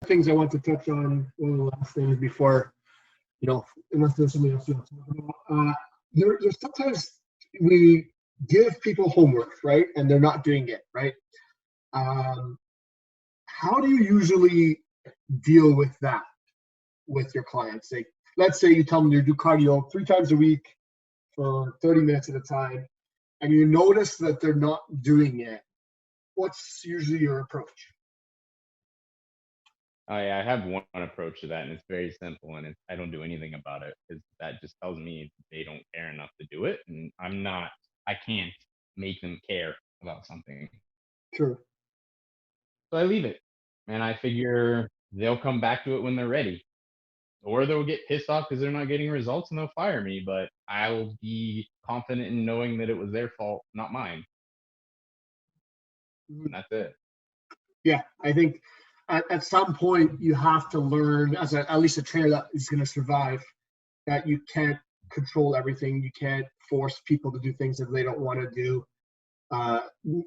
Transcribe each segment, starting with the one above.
Things I want to touch on, one of the last things before, unless there's something else you want to talk about. There's sometimes we give people homework, right? And they're not doing it, right? How do you usually deal with that with your clients? Like, let's say you tell them you do cardio 3 times a week for 30 minutes at a time, and you notice that they're not doing it. What's usually your approach? I have one approach to that, and it's very simple, and I don't do anything about it because that just tells me they don't care enough to do it, and I can't make them care about something. Sure. So I leave it, and I figure they'll come back to it when they're ready, or they'll get pissed off because they're not getting results and they'll fire me, but I'll be confident in knowing that it was their fault, not mine. And that's it. Yeah, I think at some point you have to learn, as at least a trainer that is going to survive, that you can't control everything. You can't force people to do things that they don't want to do.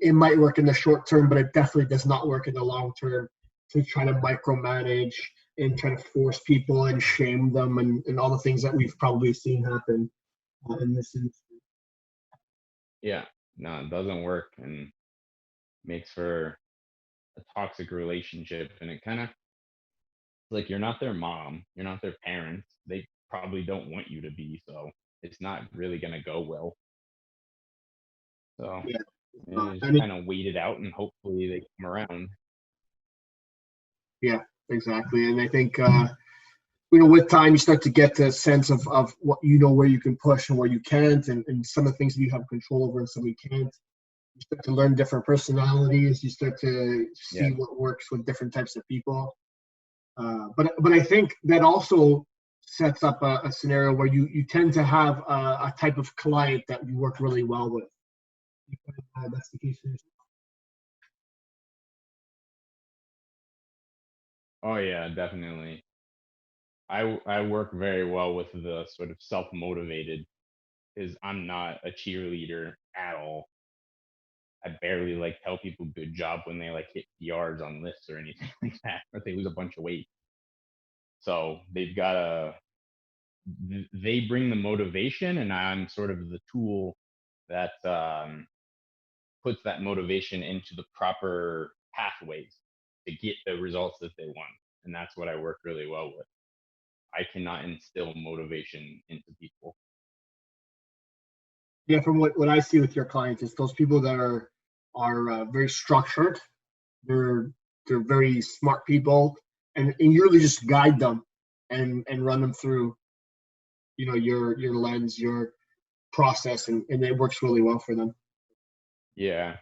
It might work in the short term, but it definitely does not work in the long term to try to micromanage and try to force people and shame them and all the things that we've probably seen happen in this industry. Yeah, no, it doesn't work and makes for a toxic relationship. And it kind of like you're not their mom, you're not their parents. They probably don't want you to be, so it's not really going to go well. So Yeah. you I just mean, kind of wait it out and hopefully they come around. yeah, exactly. And I think with time you start to get the sense of what where you can push and where you can't, and some of the things that you have control over and some you can't. You start to learn different personalities. You start to see what works with different types of people. But I think that also sets up a scenario where you tend to have a type of client that you work really well with. That's the case for yourself. Oh yeah, definitely. I work very well with the sort of self-motivated because I'm not a cheerleader at all. I barely like tell people good job when they like hit yards on lifts or anything like that, or if they lose a bunch of weight. So they bring the motivation, and I'm sort of the tool that puts that motivation into the proper pathways to get the results that they want. And that's what I work really well with. I cannot instill motivation into people. Yeah, from what I see with your clients is those people that are very structured. They're very smart people, and you really just guide them and run them through, your lens, your process, and it works really well for them. Yeah.